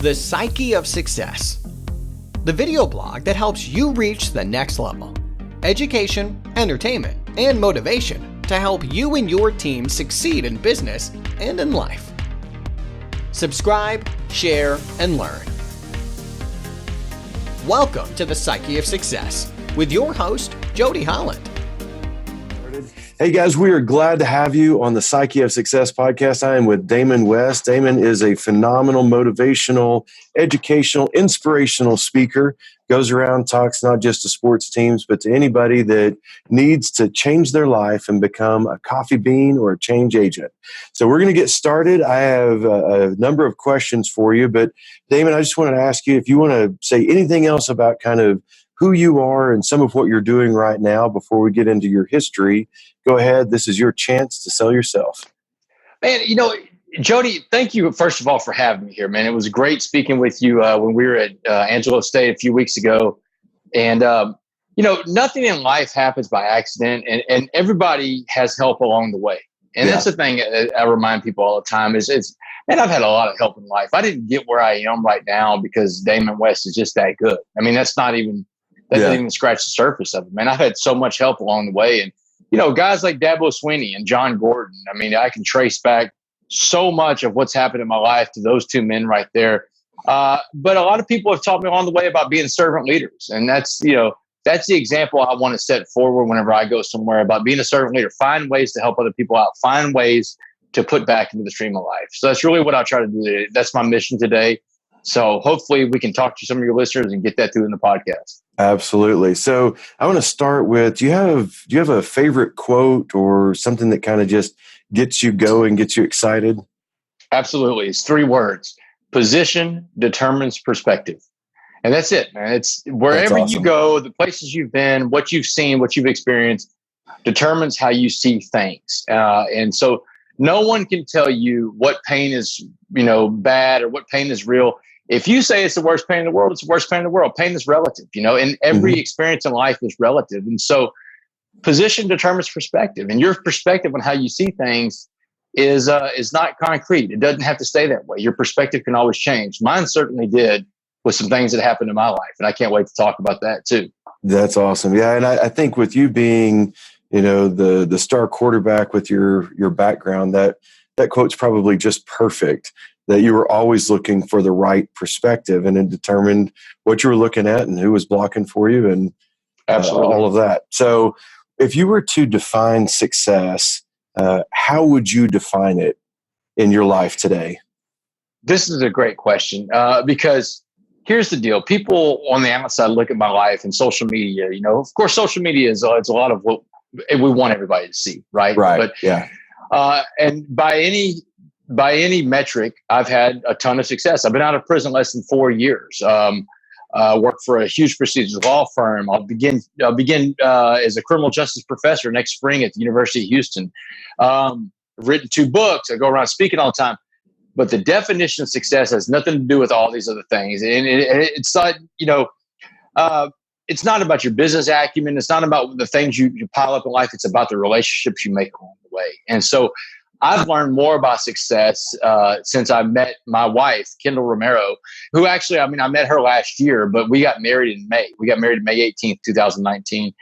The Psyche of Success, the video blog that helps you reach the next level. Education, entertainment, and motivation to help you and your team succeed in business and in life. Subscribe, share, and learn. Welcome to the Psyche of Success with your host, Jody Holland. Hey guys, we are glad to have you on the Psyche of Success podcast. I am with Damon West. Damon is a phenomenal, motivational, educational, inspirational speaker. Goes around, talks not just to sports teams, but to anybody that needs to change their life and become a coffee bean or a change agent. So we're going to get started. I have a number of questions for you, but Damon, I just wanted to ask you if you want to say anything else about kind of who you are and some of what you're doing right now before we get into your history. Go ahead. This is your chance to sell yourself. Man, Jody, thank you, first of all, for having me here, man. It was great speaking with you when we were at Angelo State a few weeks ago. And, nothing in life happens by accident, and everybody has help along the way. And that's the thing I remind people all the time is, I've had a lot of help in life. I didn't get where I am right now because Damon West is just that good. I mean, that doesn't even scratch the surface of it, man. I've had so much help along the way. And, guys like Dabo Swinney and Jon Gordon, I mean, I can trace back so much of what's happened in my life to those two men right there. But a lot of people have taught me along the way about being servant leaders. And that's the example I want to set forward whenever I go somewhere about being a servant leader. Find ways to help other people out. Find ways to put back into the stream of life. So that's really what I try to do today. That's my mission today. So hopefully we can talk to some of your listeners and get that through in the podcast. Absolutely. So I want to start with, do you have a favorite quote or something that kind of just gets you going, gets you excited? Absolutely. It's 3 words. Position determines perspective. And that's it, man. It's wherever you go, the places you've been, what you've seen, what you've experienced determines how you see things. And so no one can tell you what pain is, bad or what pain is real. If you say it's the worst pain in the world, it's the worst pain in the world. Pain is relative, and every experience in life is relative. And so position determines perspective, and your perspective on how you see things is not concrete. It doesn't have to stay that way. Your perspective can always change. Mine certainly did with some things that happened in my life. And I can't wait to talk about that too. That's awesome. Yeah. And I think with you being, the star quarterback with your background, that quote's probably just perfect. That you were always looking for the right perspective and it determined what you were looking at and who was blocking for you and all of that. So if you were to define success, how would you define it in your life today? This is a great question because here's the deal. People on the outside look at my life and social media, of course, social media is it's a lot of what we want everybody to see, right? Right. But, yeah. And by any metric, I've had a ton of success. I've been out of prison less than 4 years. Worked for a huge prestigious law firm. I'll begin as a criminal justice professor next spring at the University of Houston. Written 2 books. I go around speaking all the time. But the definition of success has nothing to do with all these other things. And it's not, it's not about your business acumen. It's not about the things you pile up in life. It's about the relationships you make along the way. And so I've learned more about success since I met my wife, Kendall Romero, who actually, I met her last year, but we got married in May. We got married May 18th, 2019.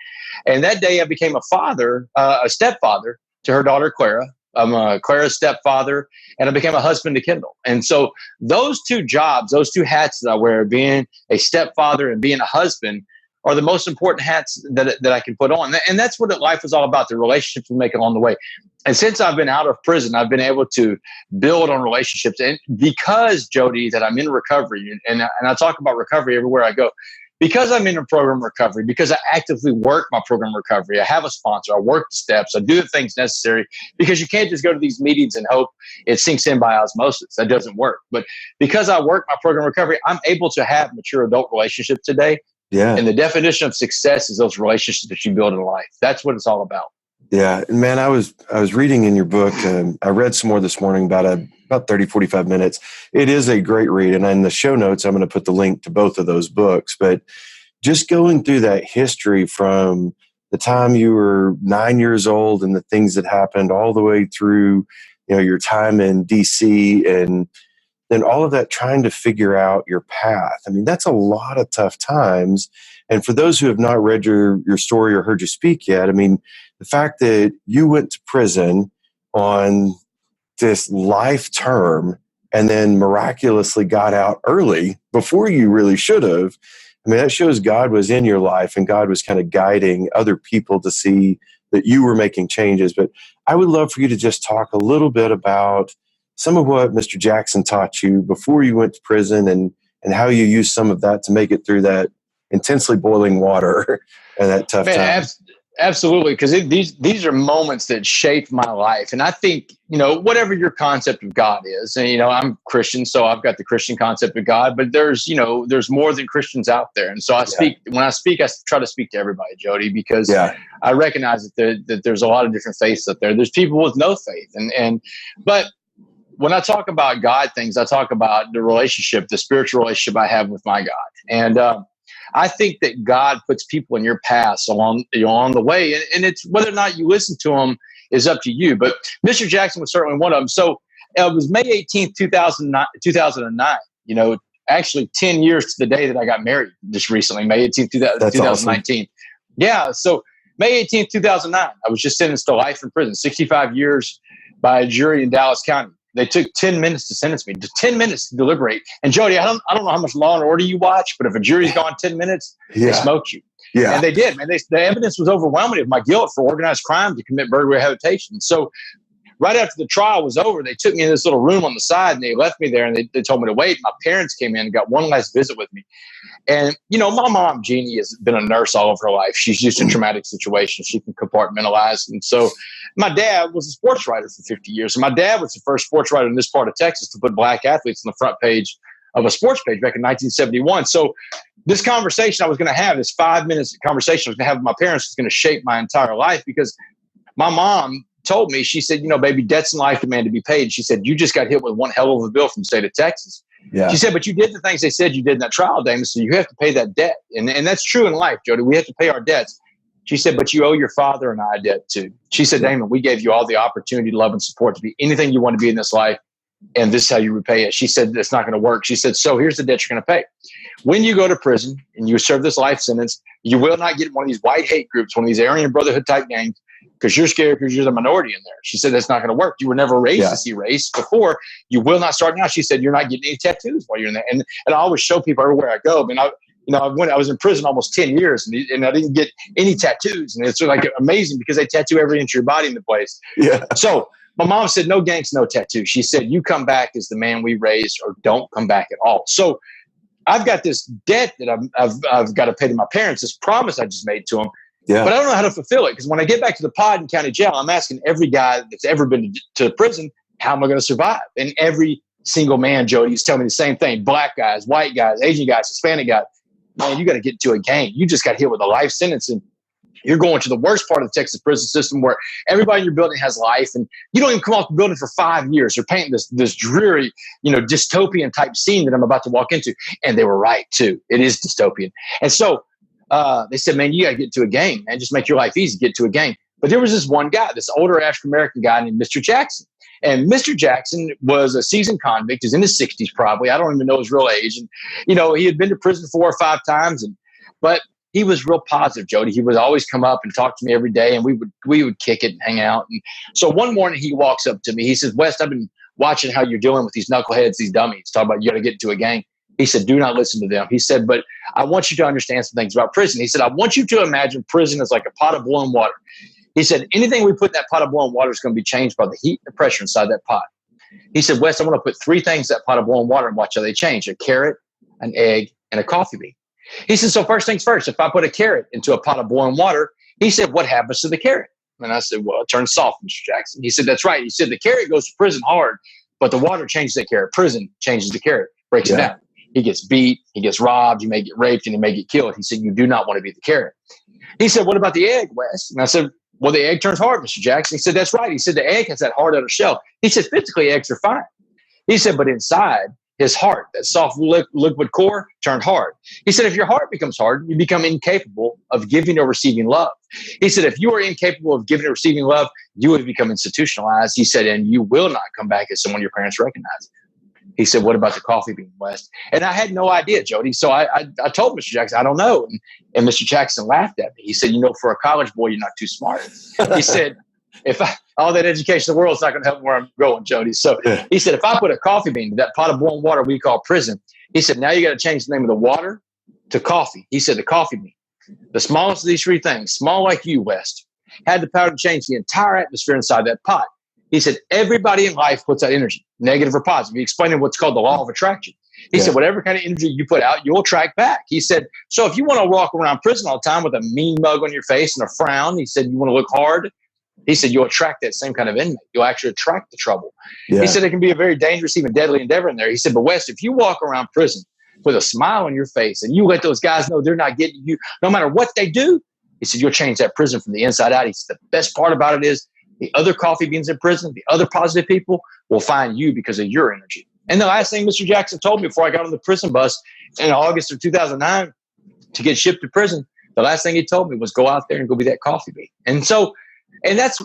And that day I became a stepfather to her daughter, Clara. I'm Clara's stepfather, and I became a husband to Kendall. And so those 2 jobs, those 2 hats that I wear, being a stepfather and being a husband, are the most important hats that I can put on. And that's what life is all about, the relationships we make along the way. And since I've been out of prison, I've been able to build on relationships. And because, Jody, that I'm in recovery, and I talk about recovery everywhere I go, because I'm in a program recovery, because I actively work my program recovery, I have a sponsor, I work the steps, I do the things necessary, because you can't just go to these meetings and hope it sinks in by osmosis. That doesn't work. But because I work my program recovery, I'm able to have mature adult relationships today. Yeah. And the definition of success is those relationships that you build in life. That's what it's all about. Yeah. And man, I was reading in your book, and I read some more this morning, about 30, 45 minutes. It is a great read. And in the show notes, I'm going to put the link to both of those books. But just going through that history from the time you were 9 years old and the things that happened all the way through, your time in DC and and all of that trying to figure out your path. I mean, that's a lot of tough times. And for those who have not read your story or heard you speak yet, I mean, the fact that you went to prison on this life term and then miraculously got out early before you really should have, I mean, that shows God was in your life and God was kind of guiding other people to see that you were making changes. But I would love for you to just talk a little bit about some of what Mr. Jackson taught you before you went to prison and how you used some of that to make it through that intensely boiling water and that tough time. Absolutely, because these are moments that shaped my life. And I think, whatever your concept of God is, and, I'm Christian, so I've got the Christian concept of God, but there's more than Christians out there. And so when I speak, I try to speak to everybody, Jody, because I recognize that there's a lot of different faiths out there. There's people with no faith. But when I talk about God things, I talk about the relationship, the spiritual relationship I have with my God. And, I think that God puts people in your path along the way, and it's whether or not you listen to them is up to you. But Mr. Jackson was certainly one of them. So it was May 18th, 2009. Actually 10 years to the day that I got married just recently, May 18th, 2019. Awesome. Yeah. So May 18th, 2009, I was just sentenced to life in prison, 65 years by a jury in Dallas County. They took 10 minutes to sentence me, 10 minutes to deliberate. And Jody, I don't know how much Law and Order you watch, but if a jury's gone 10 minutes, they smoked you. Yeah. And they did, man. The evidence was overwhelming of my guilt for organized crime to commit burglary habitation. So right after the trial was over, they took me in this little room on the side and they left me there and they told me to wait. My parents came in and got one last visit with me. And, my mom, Jeannie, has been a nurse all of her life. She's used to traumatic situations. She can compartmentalize. And so my dad was a sports writer for 50 years. And my dad was the first sports writer in this part of Texas to put black athletes on the front page of a sports page back in 1971. So this conversation I was going to have, this 5 minutes conversation I was going to have with my parents was going to shape my entire life because my mom told me, she said, baby, debts in life demand to be paid. She said, you just got hit with one hell of a bill from the state of Texas. Yeah. She said, but you did the things they said you did in that trial, Damon, so you have to pay that debt. And that's true in life, Jody. We have to pay our debts. She said, but you owe your father and I a debt too. She said, Damon, we gave you all the opportunity, love, and support to be anything you want to be in this life. And this is how you repay it. She said, that's not going to work. She said, so here's the debt you're going to pay. When you go to prison and you serve this life sentence, you will not get one of these white hate groups, one of these Aryan Brotherhood type gangs, because you're scared because you're the minority in there. She said, that's not going to work. You were never raised to see race before. You will not start now. She said, you're not getting any tattoos while you're in there. And I always show people everywhere I go. I mean, I was in prison almost 10 years and I didn't get any tattoos. And it's like amazing because they tattoo every inch of your body in the place. Yeah. So my mom said, no gangs, no tattoos. She said, you come back as the man we raised or don't come back at all. So I've got this debt that I've got to pay to my parents, this promise I just made to them. Yeah. But I don't know how to fulfill it because when I get back to the pod in county jail, I'm asking every guy that's ever been to prison, how am I going to survive? And every single man, Jody, is telling me the same thing. Black guys, white guys, Asian guys, Hispanic guys. Man, you got to get to a gang. You just got hit with a life sentence and you're going to the worst part of the Texas prison system where everybody in your building has life and you don't even come off the building for 5 years. They're painting this dreary, dystopian type scene that I'm about to walk into. And they were right too. It is dystopian. And so they said, man, you got to get to a gang, man. Just make your life easy, get to a gang. But there was this one guy, this older African-American guy named Mr. Jackson. And Mr. Jackson was a seasoned convict. He's in his 60s probably. I don't even know his real age. And, he had been to prison 4 or 5 times. But he was real positive, Jody. He would always come up and talk to me every day. And we would kick it and hang out. And so one morning he walks up to me. He says, West, I've been watching how you're dealing with these knuckleheads, these dummies. Talk about you got to get into a gang. He said, do not listen to them. He said, but I want you to understand some things about prison. He said, I want you to imagine prison as like a pot of boiling water. He said, anything we put in that pot of boiling water is going to be changed by the heat and the pressure inside that pot. He said, Wes, I want to put 3 things in that pot of boiling water and watch how they change: a carrot, an egg, and a coffee bean. He said, so first things first, if I put a carrot into a pot of boiling water, he said, what happens to the carrot? And I said, well, it turns soft, Mr. Jackson. He said, that's right. He said, the carrot goes to prison hard, but the water changes that carrot. Prison changes the carrot, breaks it down. He gets beat, he gets robbed, you may get raped, and he may get killed. He said, you do not want to be the carrot. He said, what about the egg, Wes? And I said, well, the egg turns hard, Mr. Jackson. He said, that's right. He said, the egg has that hard outer shell. He said, physically, eggs are fine. He said, but inside his heart, that soft liquid core turned hard. He said, if your heart becomes hard, you become incapable of giving or receiving love. He said, if you are incapable of giving or receiving love, you would become institutionalized. He said, and you will not come back as someone your parents recognize. He said, what about the coffee bean, West? And I had no idea, Jody. So I told Mr. Jackson, I don't know. And Mr. Jackson laughed at me. He said, for a college boy, you're not too smart. He said, all that education in the world is not going to help me where I'm going, Jody. So he said, if I put a coffee bean to that pot of boiling water we call prison, he said, now you got to change the name of the water to coffee. He said, the coffee bean, the smallest of these three things, small like you, West, had the power to change the entire atmosphere inside that pot. He said, everybody in life puts out energy, negative or positive. He explained what's called the law of attraction. He said, whatever kind of energy you put out, you'll attract back. He said, so if you want to walk around prison all the time with a mean mug on your face and a frown, he said, you want to look hard, he said, you'll attract that same kind of inmate. You'll actually attract the trouble. Yeah. He said, it can be a very dangerous, even deadly endeavor in there. He said, but West, if you walk around prison with a smile on your face and you let those guys know they're not getting you, no matter what they do, he said, you'll change that prison from the inside out. He said, the best part about it is the other coffee beans in prison, the other positive people will find you because of your energy. And the last thing Mr. Jackson told me before I got on the prison bus in August of 2009 to get shipped to prison, the last thing he told me was go out there and go be that coffee bean. And so, and that's,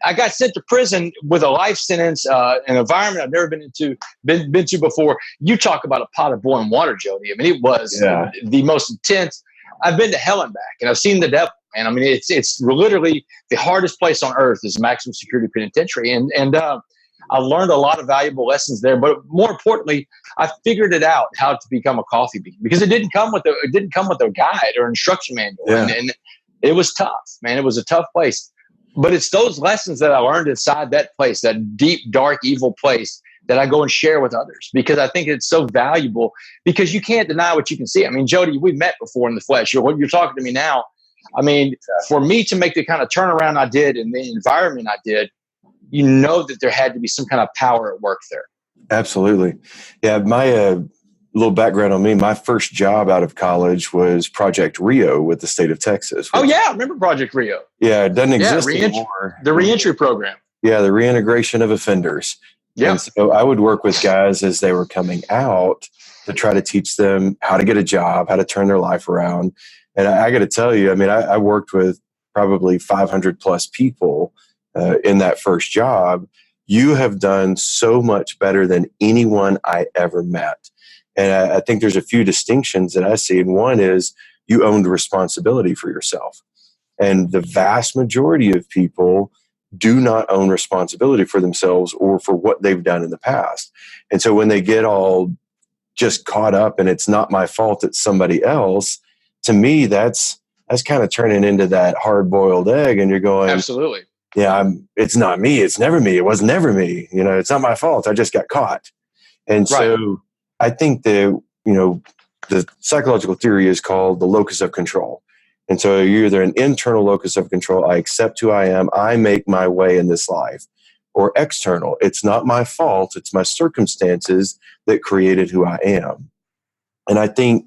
I got sent to prison with a life sentence, an environment I've never been to before. You talk about a pot of boiling water, Jody. I mean, it was the most intense. I've been to hell and back, and I've seen the devil. And I mean, it's literally the hardest place on earth is maximum security penitentiary. And I learned a lot of valuable lessons there. But more importantly, I figured it out how to become a coffee bean because it didn't come with a guide or instruction manual. Yeah. And it was tough, man. It was a tough place. But it's those lessons that I learned inside that place, that deep, dark, evil place, that I go and share with others because I think it's so valuable because you can't deny what you can see. I mean, Jody, we've met before in the flesh. You're talking to me now. I mean, for me to make the kind of turnaround I did in the environment I did, that there had to be some kind of power at work there. Absolutely. Yeah. My little background on me, my first job out of college was Project Rio with the state of Texas. Oh, yeah. I remember Project Rio. Yeah. It doesn't exist anymore. The reentry program. Yeah. The reintegration of offenders. Yeah. And so I would work with guys as they were coming out to try to teach them how to get a job, how to turn their life around. And I got to tell you, I mean, I worked with probably 500 plus people in that first job. You have done so much better than anyone I ever met. And I think there's a few distinctions that I see. And one is you owned responsibility for yourself. And the vast majority of people do not own responsibility for themselves or for what they've done in the past. And so when they get all just caught up and it's not my fault, it's somebody else, to me, that's kind of turning into that hard-boiled egg. And you're going, absolutely. Yeah, it's not me. It's never me. It was never me. It's not my fault. I just got caught. And so I think that, the psychological theory is called the locus of control. And so you're either an internal locus of control, I accept who I am, I make my way in this life, or external, it's not my fault, it's my circumstances that created who I am. And I think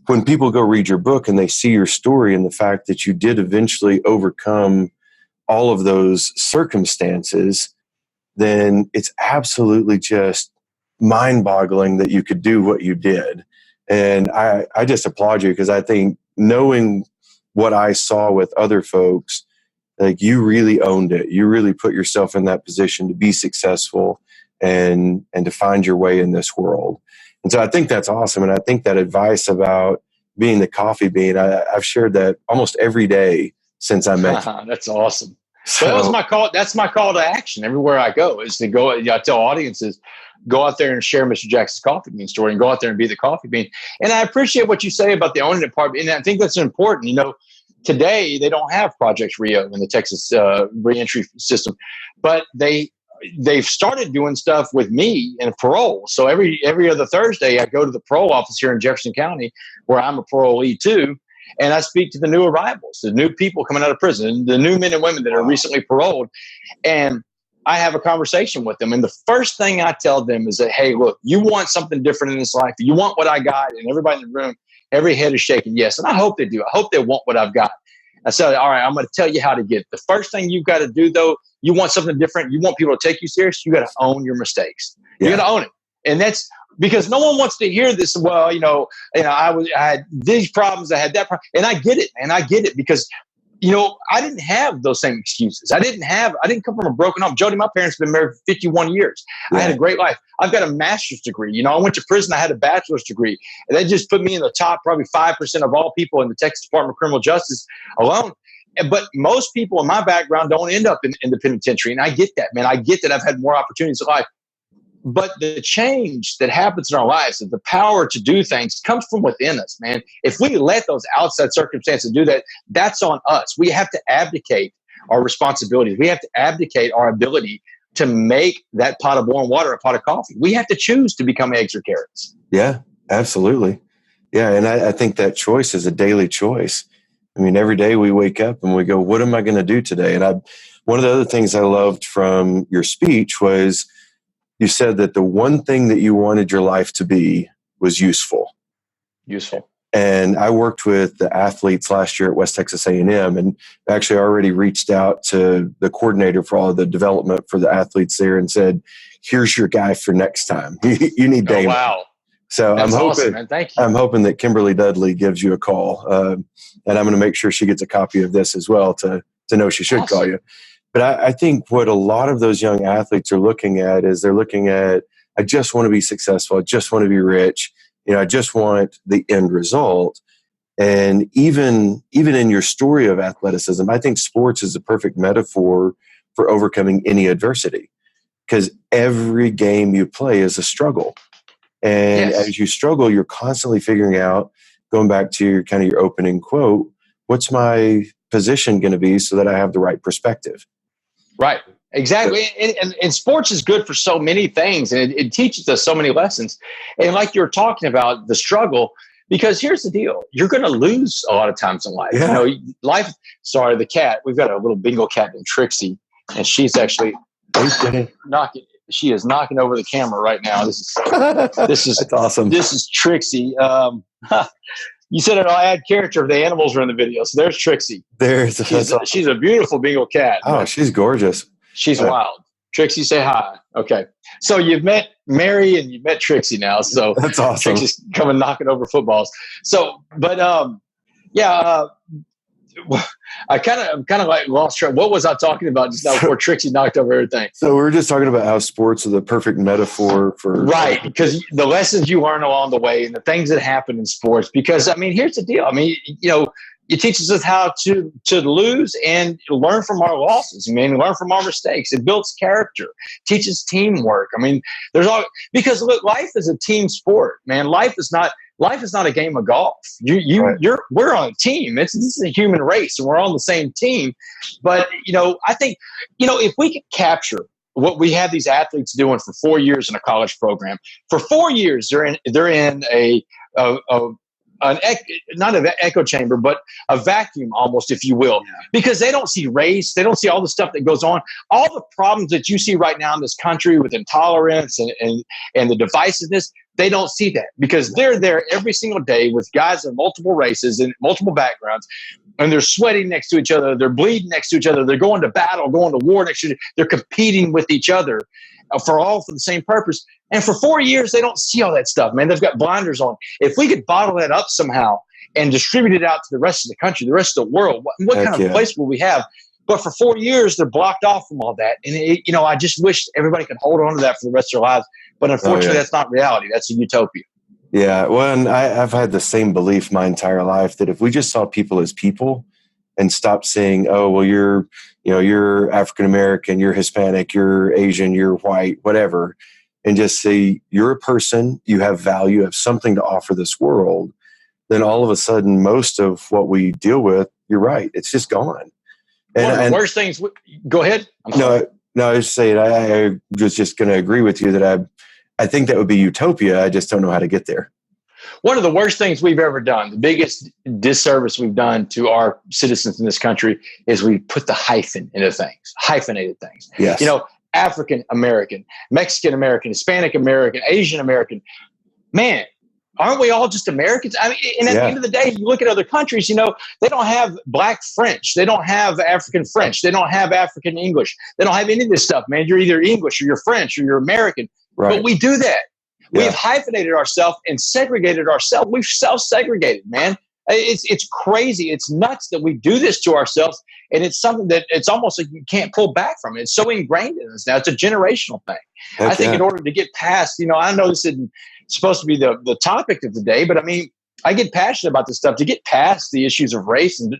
when people go read your book and they see your story and the fact that you did eventually overcome all of those circumstances, then it's absolutely just mind-boggling that you could do what you did. And I just applaud you because I think knowing what I saw with other folks, like you really owned it. You really put yourself in that position to be successful and to find your way in this world. And so I think that's awesome. And I think that advice about being the coffee bean, I've shared that almost every day since I met you. That's awesome. So that was my call. That's my call to action everywhere I go is to go. I tell audiences, go out there and share Mr. Jackson's coffee bean story and go out there and be the coffee bean. And I appreciate what you say about the owning it part. And I think that's important. Today they don't have Project Rio in the Texas reentry system, but they've started doing stuff with me and parole. So every other Thursday, I go to the parole office here in Jefferson County, where I'm a parolee too, and I speak to the new arrivals, the new people coming out of prison, the new men and women that are recently paroled, and I have a conversation with them. And the first thing I tell them is that, hey, look, you want something different in this life. You want what I got, and everybody in the room, every head is shaking yes. And I hope they do. I hope they want what I've got. I said, all right, I'm going to tell you how to get it. The first thing you've got to do, though, you want something different. You want people to take you serious. You got to own your mistakes. You got to own it. And that's because no one wants to hear this. Well, I had these problems. I had that problem. And I get it. And I get it because, I didn't have those same excuses. I didn't come from a broken home. Jody, my parents have been married for 51 years. Yeah. I had a great life. I've got a master's degree. I went to prison. I had a bachelor's degree. And that just put me in the top probably 5% of all people in the Texas Department of Criminal Justice alone. But most people in my background don't end up in the penitentiary. And I get that, man. I get that I've had more opportunities in life. But the change that happens in our lives, the power to do things comes from within us, man. If we let those outside circumstances do that, that's on us. We have to abdicate our responsibilities. We have to abdicate our ability to make that pot of boiling water a pot of coffee. We have to choose to become eggs or carrots. Yeah, absolutely. Yeah, and I think that choice is a daily choice. I mean, every day we wake up and we go, what am I going to do today? And one of the other things I loved from your speech was you said that the one thing that you wanted your life to be was useful. Useful. And I worked with the athletes last year at West Texas A&M and actually already reached out to the coordinator for all of the development for the athletes there and said, here's your guy for next time. You need Damon. Oh, wow. So That's awesome, man. Thank you. I'm hoping that Kimberly Dudley gives you a call. And I'm going to make sure she gets a copy of this as well to know she should call you. But I think what a lot of those young athletes are looking at is they're looking at, I just want to be successful. I just want to be rich. I just want the end result. And even in your story of athleticism, I think sports is a perfect metaphor for overcoming any adversity because every game you play is a struggle. And as you struggle, you're constantly figuring out, going back to your opening quote, what's my position going to be so that I have the right perspective? Right. Exactly. And sports is good for so many things. And it teaches us so many lessons. And like you're talking about the struggle, because here's the deal. You're going to lose a lot of times in life. Yeah. Sorry, the cat, we've got a little Bengal cat named Trixie, and she's actually knocking over the camera right now. This is That's awesome. This is Trixie. You said it'll add character if the animals are in the video. So there's Trixie. She's a beautiful Bengal cat. Oh, man. She's gorgeous. She's wild. Trixie, say hi. Okay. So you've met Mary and you've met Trixie now. So that's awesome. Trixie's coming knocking over footballs. So, but I kind of like lost track. What was I talking about just now before Trixie knocked over everything? So we were just talking about how sports are the perfect metaphor for right, because the lessons you learn along the way and the things that happen in sports. Because here's the deal. It teaches us how to lose and learn from our losses. Learn from our mistakes. It builds character, teaches teamwork. Because look, life is a team sport, man. Life is not a game of golf. We're on a team. This is a human race, and we're on the same team. But I think if we could capture what we have these athletes doing for 4 years in a college program, for 4 years they're in not an echo chamber, but a vacuum almost, if you will, because they don't see race. They don't see all the stuff that goes on. All the problems that you see right now in this country with intolerance and the divisiveness, they don't see that because they're there every single day with guys of multiple races and multiple backgrounds, and they're sweating next to each other. They're bleeding next to each other. They're going to battle, going to war next to each other. They're competing with each other for the same purpose. And for 4 years, they don't see all that stuff, man. They've got blinders on. If we could bottle that up somehow and distribute it out to the rest of the country, the rest of the world, what kind of place will we have? But for 4 years, they're blocked off from all that. And, I just wish everybody could hold on to that for the rest of their lives. But unfortunately, that's not reality. That's a utopia. Yeah. Well, and I've had the same belief my entire life that if we just saw people as people and stopped saying, oh, well, you're African-American, you're Hispanic, you're Asian, you're white, whatever, and just say you're a person, you have value, you have something to offer this world, then all of a sudden, most of what we deal with, you're right, it's just gone. And one of the worst things, go ahead. No, I was saying, I was just going to agree with you that I think that would be utopia. I just don't know how to get there. One of the worst things we've ever done, the biggest disservice we've done to our citizens in this country is we put the hyphen into things, hyphenated things. Yes. African American, Mexican American, Hispanic American, Asian American. Man, aren't we all just Americans? And at the end of the day, you look at other countries, they don't have Black French. They don't have African French. They don't have African English. They don't have any of this stuff, man. You're either English or you're French or you're American. Right. But we do that. Yeah. We've hyphenated ourselves and segregated ourselves. We've self-segregated, man. It's crazy. It's nuts that we do this to ourselves. And it's something that it's almost like you can't pull back from it. It's so ingrained in us now. It's a generational thing. Heck, I think in order to get past, I know this isn't supposed to be the topic of the day, but I mean, I get passionate about this stuff to get past the issues of race and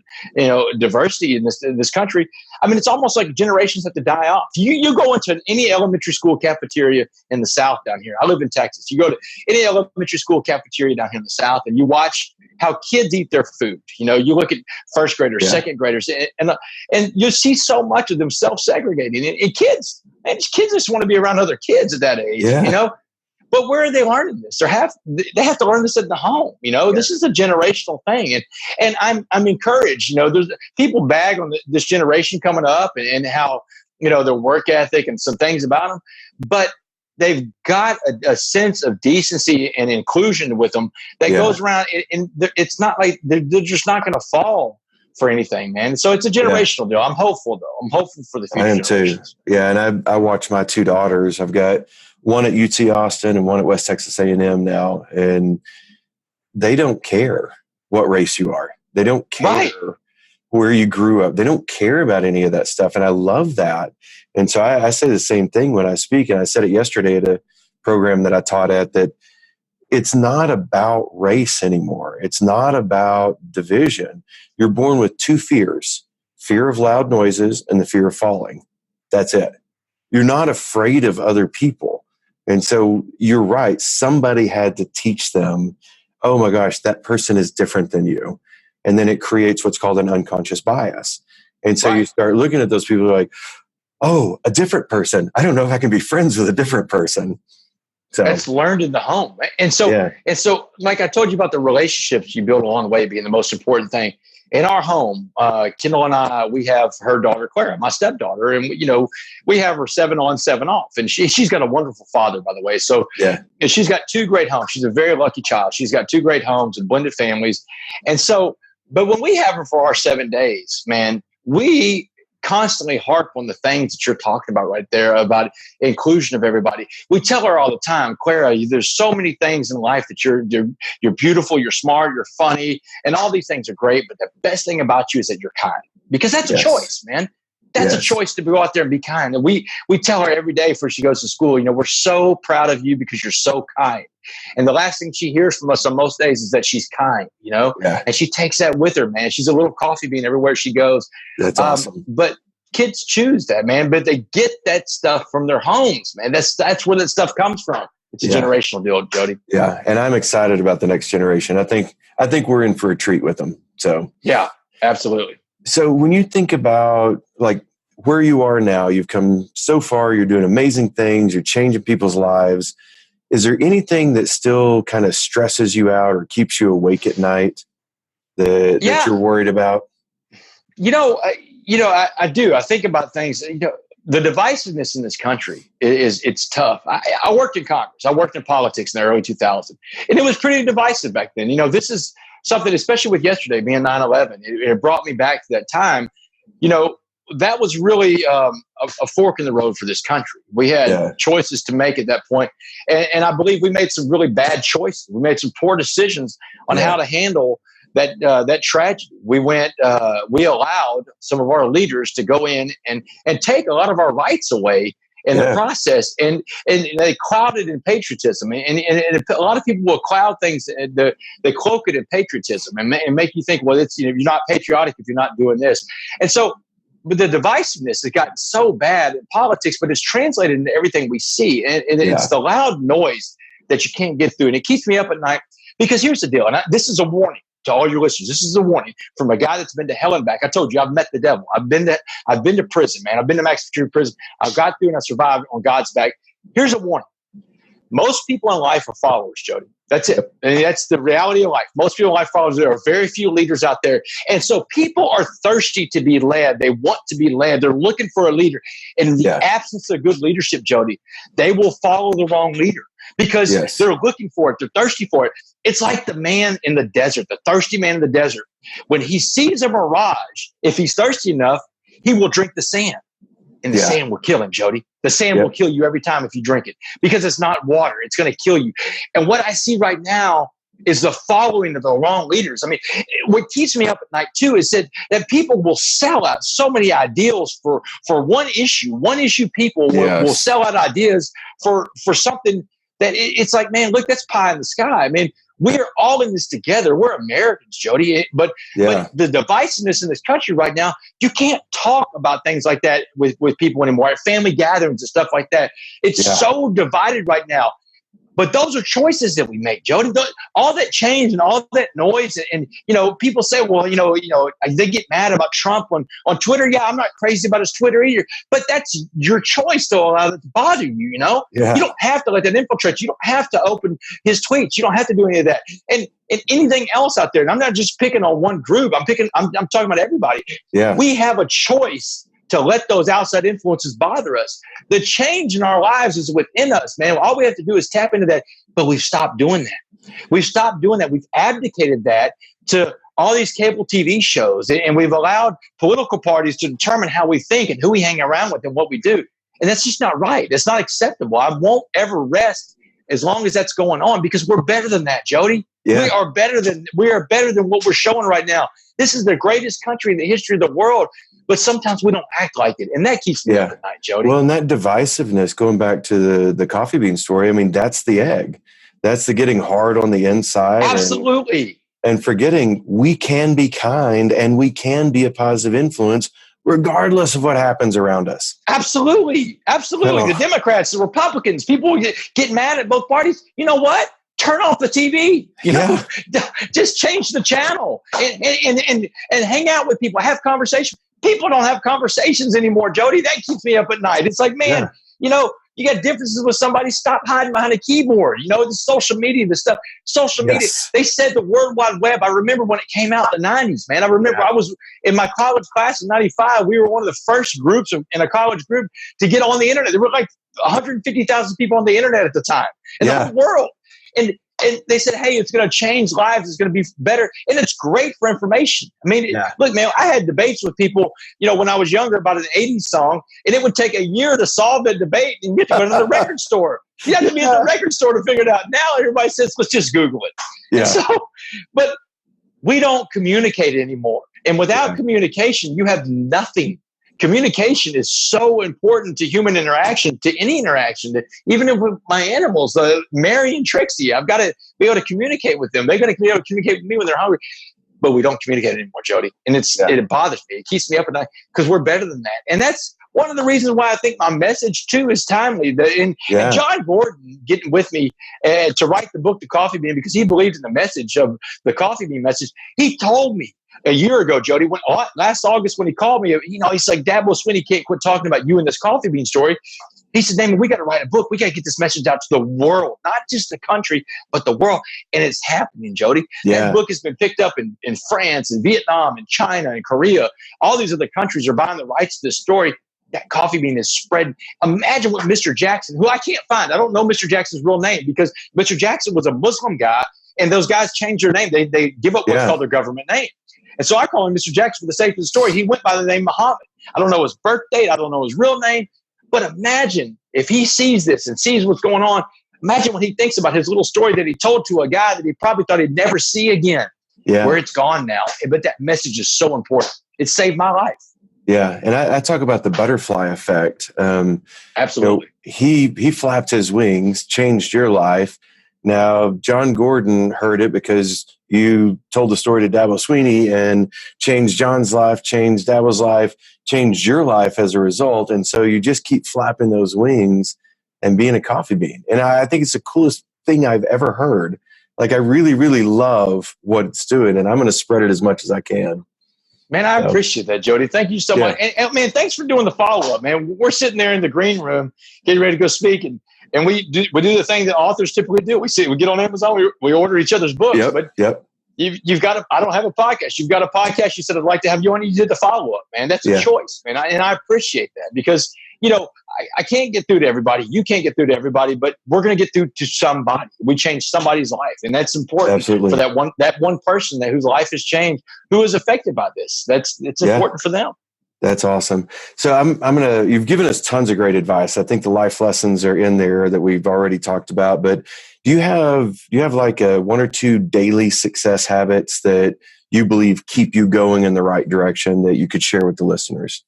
diversity in this country. I mean, it's almost like generations have to die off. You go into any elementary school cafeteria in the South down here. I live in Texas. You go to any elementary school cafeteria down here in the South, and you watch how kids eat their food. You look at first graders, second graders, and you see so much of them self-segregating. And kids just want to be around other kids at that age. But where are they learning this? They have to learn this at the home. This is a generational thing, and I'm encouraged. There's people bag on this generation coming up and how their work ethic and some things about them, but they've got a sense of decency and inclusion with them that goes around. And it's not like they're just not going to fall for anything, man. So it's a generational deal. I'm hopeful, though. I'm hopeful for the future. I am too. Yeah, and I watch my two daughters. I've got one at UT Austin and one at West Texas A&M now, and they don't care what race you are. They don't care where you grew up. They don't care about any of that stuff, and I love that. And so I say the same thing when I speak, and I said it yesterday at a program that I taught at, that it's not about race anymore. It's not about division. You're born with two fears: fear of loud noises and the fear of falling. That's it. You're not afraid of other people. And so you're right. Somebody had to teach them, oh my gosh, that person is different than you. And then it creates what's called an unconscious bias. And so you start looking at those people like, oh, a different person. I don't know if I can be friends with a different person. So it's learned in the home. And so, like I told you about the relationships you build along the way being the most important thing. In our home, Kendall and I, we have her daughter, Clara, my stepdaughter, and we have her 7 on, 7 off. And she's got a wonderful father, by the way. So and she's got 2 great homes. She's a very lucky child. She's got 2 great homes and blended families. And so, but when we have her for our 7 days, man, we constantly harp on the things that you're talking about right there about inclusion of everybody. We tell her all the time, Clara, there's so many things in life that you're beautiful, you're smart, you're funny, and all these things are great. But the best thing about you is that you're kind, because that's a choice, man. That's a choice to go out there and be kind. And we tell her every day before she goes to school, we're so proud of you because you're so kind. And the last thing she hears from us on most days is that she's kind, and she takes that with her, man. She's a little coffee bean everywhere she goes. That's awesome. But kids choose that, man, but they get that stuff from their homes, man. That's where that stuff comes from. It's a generational deal, Jody. Yeah. And I'm excited about the next generation. I think we're in for a treat with them. So yeah, absolutely. So when you think about like where you are now, you've come so far, you're doing amazing things, you're changing people's lives. Is there anything that still kind of stresses you out or keeps you awake at night that you're worried about? I do. I think about things, the divisiveness in this country it's tough. I worked in Congress. I worked in politics in the early 2000s, and it was pretty divisive back then. This is something, especially with yesterday being 9/11, it brought me back to that time. That was really a fork in the road for this country. We had choices to make at that point. And I believe we made some really bad choices. We made some poor decisions on how to handle that tragedy. We allowed some of our leaders to go in and take a lot of our rights away in the process. And they clouded in patriotism. And a lot of people will cloud things, they cloak it in patriotism and make you think, well, it's, you're not patriotic if you're not doing this. And so, but the divisiveness has gotten so bad in politics, but it's translated into everything we see. And it's the loud noise that you can't get through. And it keeps me up at night because here's the deal. And this is a warning to all your listeners. This is a warning from a guy that's been to hell and back. I told you, I've met the devil. I've been to prison, man. I've been to maximum security prison. I've got through and I survived on God's back. Here's a warning. Most people in life are followers, Jody. That's it. And that's the reality of life. Most people in life followers. There are very few leaders out there. And so people are thirsty to be led. They want to be led. They're looking for a leader. In the absence of good leadership, Jody, they will follow the wrong leader because they're looking for it. They're thirsty for it. It's like the man in the desert, the thirsty man in the desert. When he sees a mirage, if he's thirsty enough, he will drink the sand. And the sand will kill him, Jody. The sand will kill you every time if you drink it because it's not water. It's going to kill you. And what I see right now is the following of the wrong leaders. I mean, what keeps me up at night too is that people will sell out so many ideals for one issue. One issue people will sell out ideas for something that it's like, man, look, that's pie in the sky. I mean, we're all in this together. We're Americans, Jody. But the divisiveness in this country right now, you can't talk about things like that with people anymore. At family gatherings and stuff like that. It's so divided right now. But those are choices that we make, Jody. All that change and all that noise, and people say, well, they get mad about Trump on Twitter. Yeah, I'm not crazy about his Twitter either, but that's your choice to allow it to bother you. You don't have to let that infiltrate you. You don't have to open his tweets. You don't have to do any of that. And anything else out there. And I'm not just picking on one group. I'm talking about everybody. Yeah, we have a choice to let those outside influences bother us. The change in our lives is within us, man. All we have to do is tap into that, but we've stopped doing that. We've stopped doing that. We've abdicated that to all these cable TV shows, and we've allowed political parties to determine how we think and who we hang around with and what we do. And that's just not right. It's not acceptable. I won't ever rest as long as that's going on, because we're better than that, Jody. Yeah. We are better than what we're showing right now. This is the greatest country in the history of the world. But sometimes we don't act like it. And that keeps me up at night, Jody. Well, and that divisiveness, going back to the coffee bean story, I mean, that's the egg. That's the getting hard on the inside. Absolutely. And forgetting we can be kind and we can be a positive influence regardless of what happens around us. Absolutely. Absolutely. Oh. The Democrats, the Republicans, people get mad at both parties. You know what? Turn off the TV, just change the channel and hang out with people, have conversations. People don't have conversations anymore, Jody. That keeps me up at night. It's like, man, you got differences with somebody. Stop hiding behind a keyboard. The social media, the stuff. Social media. They said the World Wide Web. I remember when it came out in the 90s, man. I remember I was in my college class in 95. We were one of the first groups in a college group to get on the internet. There were like 150,000 people on the internet at the time in the whole world. And they said, hey, it's going to change lives. It's going to be better. And it's great for information. I mean, look, man, I had debates with people, when I was younger about an 80s song, and it would take a year to solve the debate, and you have to go to the record store. You have to be in the record store to figure it out. Now everybody says, let's just Google it. Yeah. But we don't communicate anymore. And without communication, you have nothing. Communication is so important to human interaction, to any interaction. Even with my animals, Mary and Trixie, I've got to be able to communicate with them. They're going to be able to communicate with me when they're hungry. But we don't communicate anymore, Jody. And it bothers me. It keeps me up at night because we're better than that. And that's one of the reasons why I think my message, too, is timely. And Jon Gordon getting with me to write the book, The Coffee Bean, because he believed in the message of the Coffee Bean message. He told me a year ago, Jody, last August when he called me, he's like, Dabo Swinney can't quit talking about you and this coffee bean story. He said, Damon, we got to write a book. We got to get this message out to the world, not just the country, but the world. And it's happening, Jody. That book has been picked up in France and Vietnam and China and Korea. All these other countries are buying the rights to this story. That coffee bean is spread. Imagine what Mr. Jackson, who I can't find. I don't know Mr. Jackson's real name because Mr. Jackson was a Muslim guy, and those guys changed their name. They give up what's called their government name. And so I call him Mr. Jackson for the sake of the story. He went by the name Muhammad. I don't know his birth date. I don't know his real name. But imagine if he sees this and sees what's going on. Imagine what he thinks about his little story that he told to a guy that he probably thought he'd never see again. Where it's gone now. But that message is so important. It saved my life. Yeah. And I talk about the butterfly effect. Absolutely. He flapped his wings, changed your life. Now, Jon Gordon heard it because you told the story to Dabo Swinney and changed John's life, changed Dabo's life, changed your life as a result. And so you just keep flapping those wings and being a coffee bean. And I think it's the coolest thing I've ever heard. Like, I really, really love what it's doing, and I'm going to spread it as much as I can. Man, I appreciate that, Jody. Thank you so much. And man, thanks for doing the follow-up, man. We're sitting there in the green room getting ready to go speak, and we do the thing that authors typically do. We get on Amazon, we order each other's books. You've got I don't have a podcast. You've got a podcast. You said, I'd like to have you on. You did the follow-up, man. That's a choice, man. And I appreciate that because, I can't get through to everybody. You can't get through to everybody, but we're going to get through to somebody. We change somebody's life. And that's important for that one person whose life has changed, who is affected by this. It's important for them. That's awesome. So you've given us tons of great advice. I think the life lessons are in there that we've already talked about, but do you have like one or two daily success habits that you believe keep you going in the right direction that you could share with the listeners?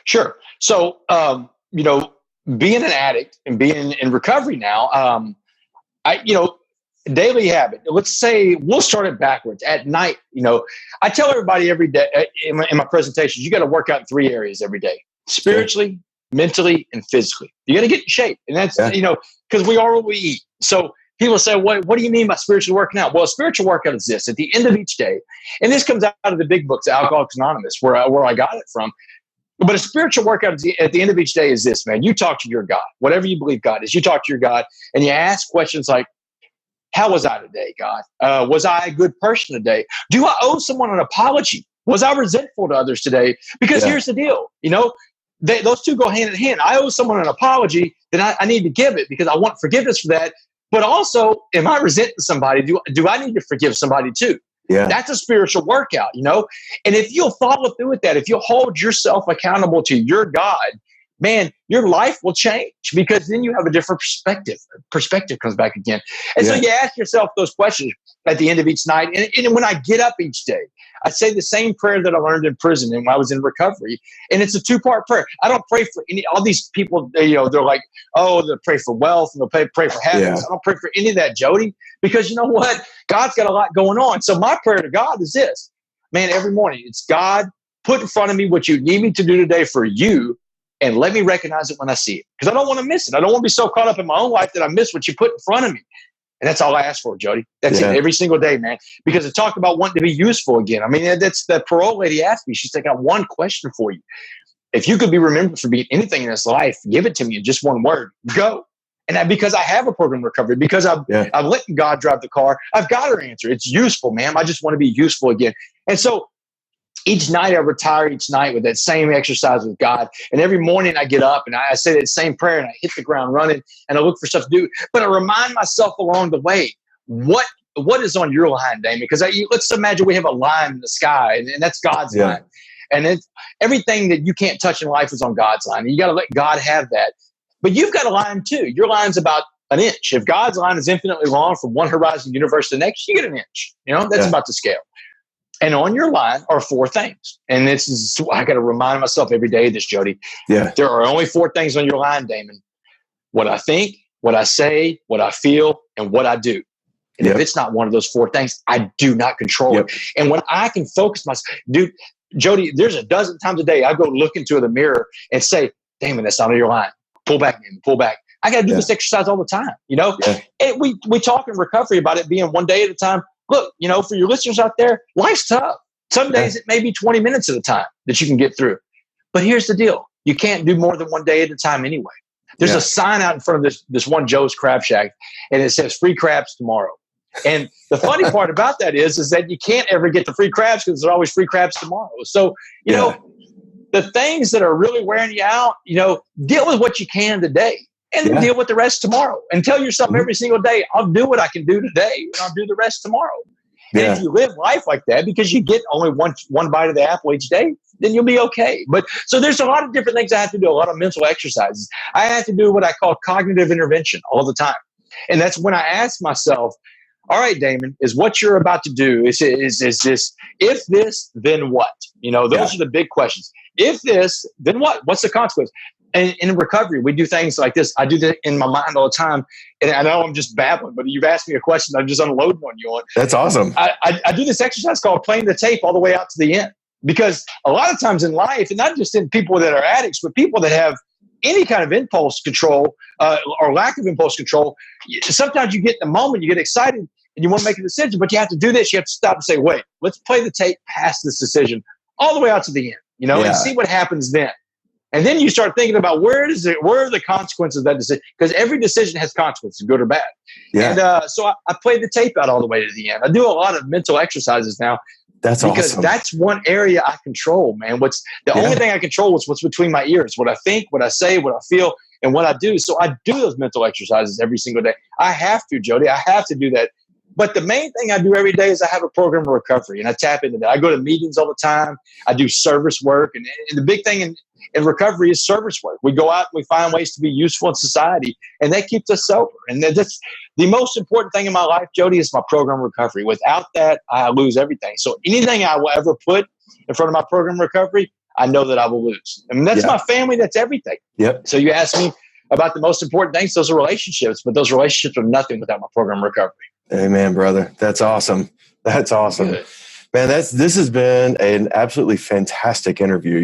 Sure. So, being an addict and being in recovery now, daily habit. Let's say we'll start it backwards. At night, I tell everybody every day in my presentations, you got to work out in 3 areas every day: spiritually, mentally, and physically. You got to get in shape, and that's because we are what we eat. So people say, "What do you mean by spiritually working out?" Well, a spiritual workout is this: at the end of each day, and this comes out of the big books, Alcoholics Anonymous, where I got it from. But a spiritual workout at the end of each day is this, man. You talk to your God, whatever you believe God is. You talk to your God, and you ask questions like, how was I today, God? Was I a good person today? Do I owe someone an apology? Was I resentful to others today? Because here's the deal, those two go hand in hand. I owe someone an apology, then I need to give it because I want forgiveness for that. But also, am I resenting somebody? Do I need to forgive somebody too? Yeah. That's a spiritual workout, And if you'll follow through with that, if you'll hold yourself accountable to your God, man, your life will change because then you have a different perspective. Perspective comes back again. And so you ask yourself those questions at the end of each night. And when I get up each day, I say the same prayer that I learned in prison and when I was in recovery. And it's a 2-part prayer. I don't pray for all these people, they're like, oh, they'll pray for wealth and they'll pray for happiness. I don't pray for any of that, Jody, because you know what? God's got a lot going on. So my prayer to God is this, man, every morning it's God, put in front of me what you need me to do today for you. And let me recognize it when I see it. Because I don't want to miss it. I don't want to be so caught up in my own life that I miss what you put in front of me. And that's all I ask for, Jody. That's it every single day, man. Because it talked about wanting to be useful again. I mean, that's the parole lady asked me. She's like, I got one question for you. If you could be remembered for being anything in this life, give it to me in just one word. Go. And because I have a program recovery, because I've let God drive the car, I've got her answer. It's useful, man. I just want to be useful again. And so each night I retire each night with that same exercise with God. And every morning I get up and I say that same prayer and I hit the ground running and I look for stuff to do. But I remind myself along the way, what is on your line, Damon? Because let's imagine we have a line in the sky and that's God's line. And it's everything that you can't touch in life is on God's line. And you got to let God have that. But you've got a line too. Your line's about an inch. If God's line is infinitely long from one horizon universe to the next, you get an inch. That's about the scale. And on your line are 4 things. And this is, I got to remind myself every day of this, Jody. Yeah. There are only 4 things on your line, Damon. What I think, what I say, what I feel, and what I do. And if it's not one of those 4 things, I do not control it. And when I can focus myself, dude, Jody, there's a dozen times a day I go look into the mirror and say, Damon, that's not on your line. Pull back, man, pull back. I got to do this exercise all the time, And we talk in recovery about it being one day at a time. Look, for your listeners out there, life's tough. Some days it may be 20 minutes at a time that you can get through. But here's the deal. You can't do more than one day at a time anyway. There's a sign out in front of this one Joe's Crab Shack, and it says free crabs tomorrow. And the funny part about that is that you can't ever get the free crabs because there's always free crabs tomorrow. So, you know, the things that are really wearing you out, deal with what you can today. And then deal with the rest tomorrow. And tell yourself every single day, I'll do what I can do today, and I'll do the rest tomorrow. And if you live life like that, because you get only one bite of the apple each day, then you'll be okay. But so there's a lot of different things I have to do, a lot of mental exercises. I have to do what I call cognitive intervention all the time. And that's when I ask myself, all right, Damon, is what you're about to do, is this, if this, then what? Those are the big questions. If this, then what? What's the consequence? And in recovery, we do things like this. I do that in my mind all the time. And I know I'm just babbling, but you've asked me a question I'm just unloading on you on. That's awesome. I do this exercise called playing the tape all the way out to the end. Because a lot of times in life, and not just in people that are addicts, but people that have any kind of impulse control or lack of impulse control, sometimes you get in the moment, you get excited, and you want to make a decision, but you have to do this. You have to stop and say, wait, let's play the tape past this decision all the way out to the end, and see what happens then. And then you start thinking about where are the consequences of that decision? Because every decision has consequences, good or bad. And so I play the tape out all the way to the end. I do a lot of mental exercises now. That's because awesome. That's one area I control, man. Only thing I control is what's between my ears, what I think, what I say, what I feel, and what I do. So I do those mental exercises every single day. I have to, Jody. I have to do that But the main thing I do every day is I have a program of recovery, and I tap into that. I go to meetings all the time. I do service work. And the big thing in recovery is service work. We go out and we find ways to be useful in society, and that keeps us sober. And that's the most important thing in my life, Jody, is my program of recovery. Without that, I lose everything. So anything I will ever put in front of my program of recovery, I know that I will lose. And that's my family. That's everything. Yep. So you ask me about the most important things, those are relationships, but those relationships are nothing without my program of recovery. Amen, brother. That's awesome. That's awesome. Good. Man, this has been an absolutely fantastic interview.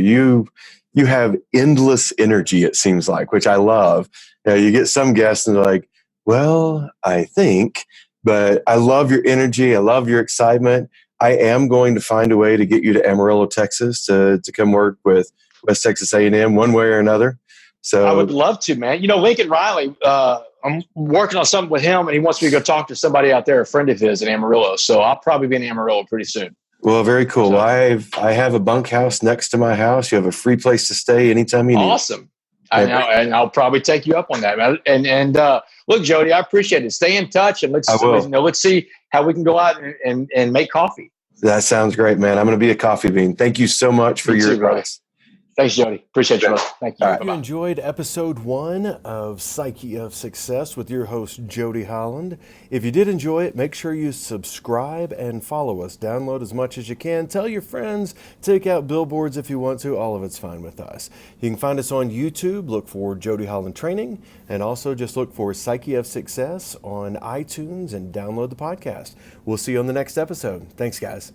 You have endless energy, it seems like, which I love. You get some guests and they're like, well, I think, but I love your energy. I love your excitement. I am going to find a way to get you to Amarillo, Texas to come work with West Texas A&M one way or another. So I would love to, man. Lincoln Riley, I'm working on something with him, and he wants me to go talk to somebody out there, a friend of his in Amarillo. So I'll probably be in Amarillo pretty soon. Well, very cool. So, I have a bunkhouse next to my house. You have a free place to stay anytime you need. Awesome. And I'll probably take you up on that, man. And look, Jody, I appreciate it. Stay in touch, and let's see how we can go out and make coffee. That sounds great, man. I'm going to be a coffee bean. Thank you so much for your advice. Thanks, Jody. Appreciate you, brother. Thank you. If you enjoyed episode 1 of Psyche of Success with your host, Jody Holland. If you did enjoy it, make sure you subscribe and follow us. Download as much as you can. Tell your friends. Take out billboards if you want to. All of it's fine with us. You can find us on YouTube. Look for Jody Holland Training. And also just look for Psyche of Success on iTunes and download the podcast. We'll see you on the next episode. Thanks, guys.